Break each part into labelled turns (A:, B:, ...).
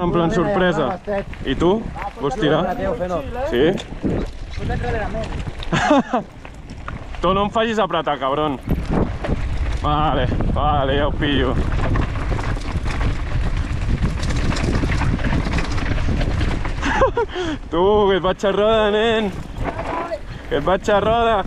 A: En plan sorpresa. I tu? Vols tirar? Sí? Tu no em facis apretar, cabron. Vale, vale, ja ho pillo. Tu, que et vaig a roda, nen. Que et vaig a roda.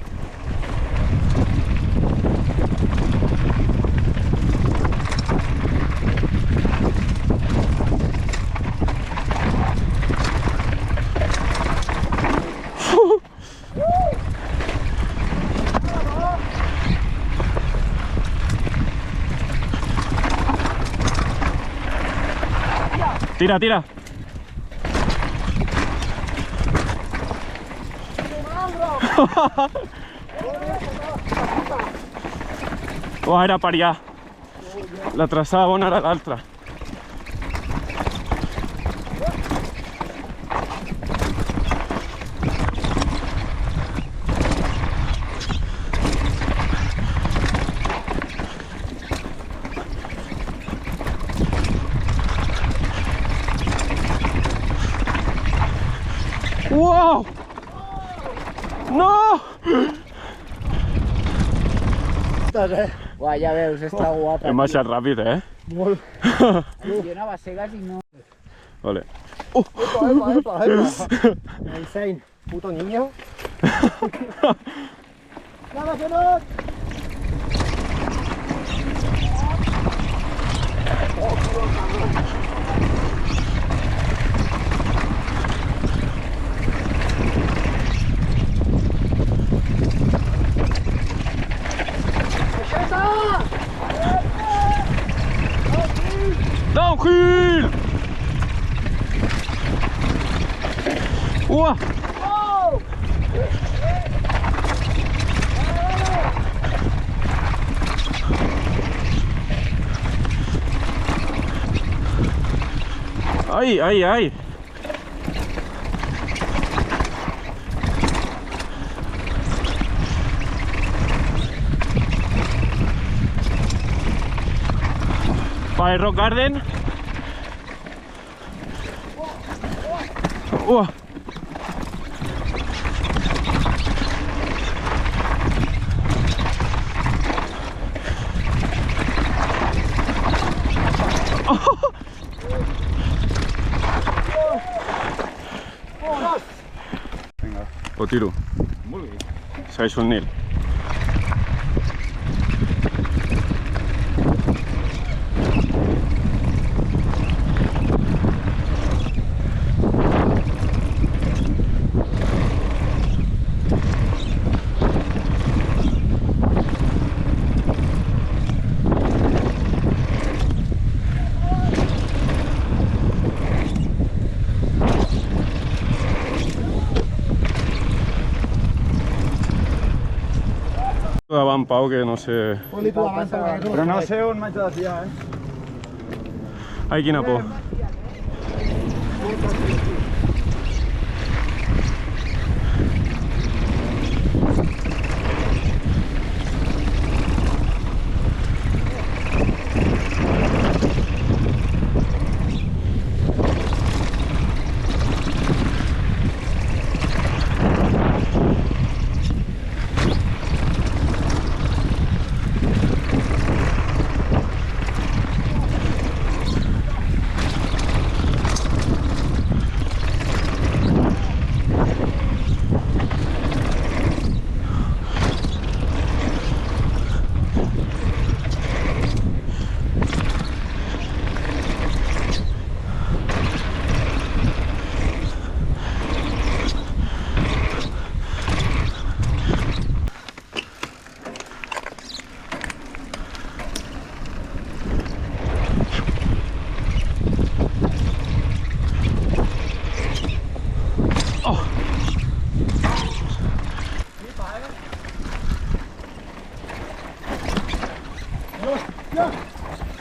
A: Tira, tira. Oh, era per allà. La traçada bona era l'altra. Wow! No!
B: Uah, ja veus, està guapa.
A: Hem baixat ràpid, eh?
B: Molt. Jo anava a cegues i no...
A: Vale.
B: Epa. Insane, puto niño. ¡Nada, que no!
A: Downhill! Uah! Ai, ai, ai! By Rock Garden. Uah. Ho tiro.
C: Molt bé.
A: Segueixo el Nil. Davant, Pau, que no sé...
C: Però no sé on m'haig de fiar,
A: Ai, quina por.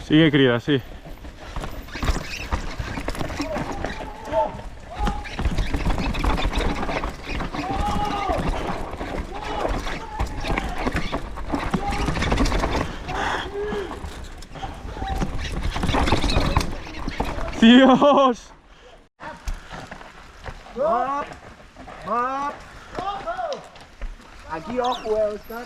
A: Sigue crida, sí. ¡Dios!
B: Aquí ojo, Oscar.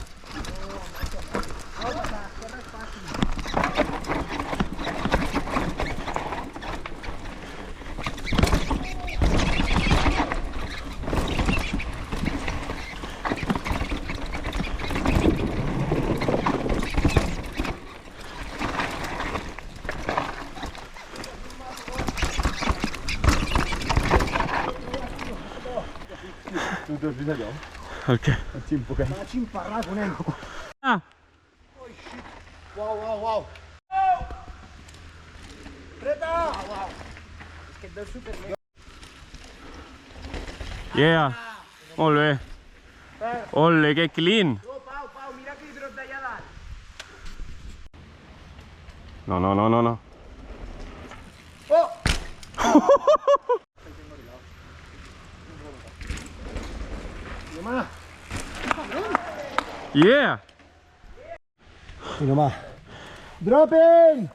C: Tu t'ho vist allò?
A: El què?
C: El ximpo que...
B: Va a ximparrar con ell.
A: Ah!
B: Uau. Preta! Uau. És que et veus superbé.
A: Yeah! Molt bé. Ole, que clean!
B: Pau, mira que hidrot d'allà dalt.
A: No.
B: Oh!
A: Yeah!
B: Mira más. Dropping!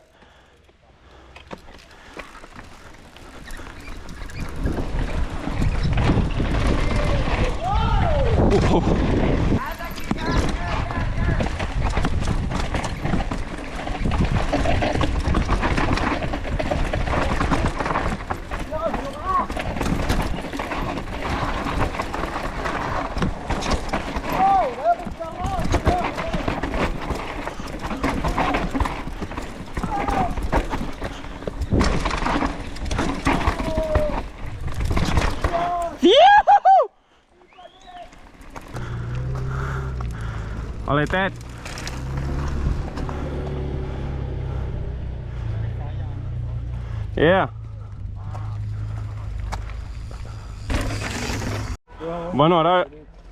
A: Aletet! Yeah! Bueno, ahora...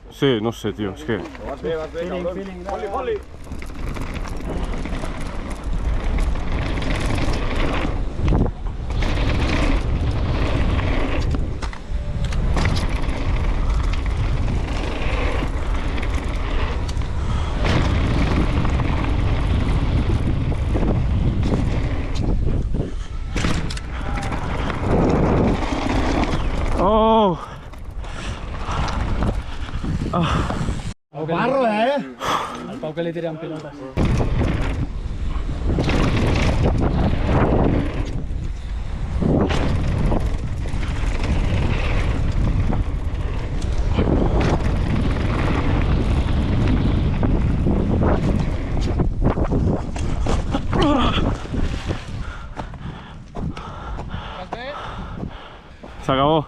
A: Sí, no sé, tío, es que...
C: Vas bé, cabrón. Foli.
A: Oh!
B: Barro,
D: Al Pau que le tiran pelotas.
A: Se acabó.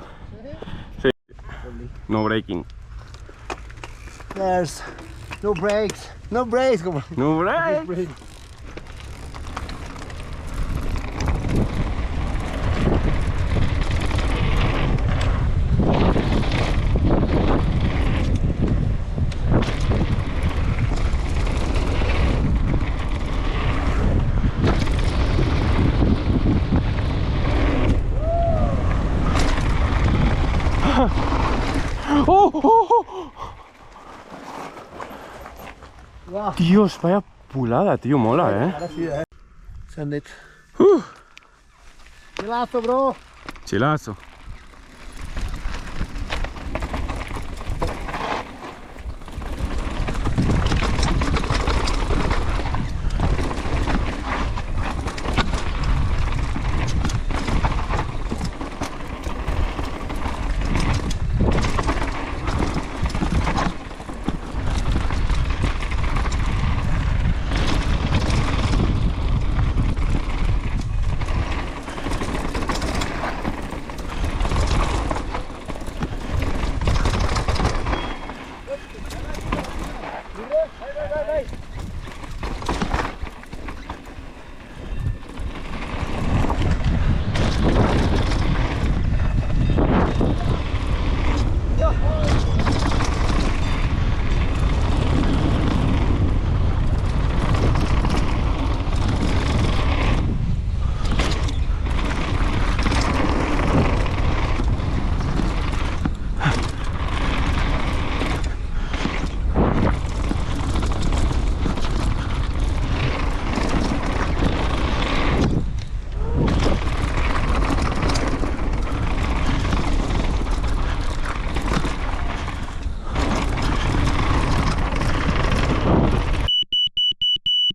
A: Sí. No breaking.
B: There's no brakes. No brakes, como.
A: No break.
B: Wow.
A: Dios, vaya pulada, tío, mola,
B: Ahora sí, Send it. Chilazo, bro.
A: Chilazo.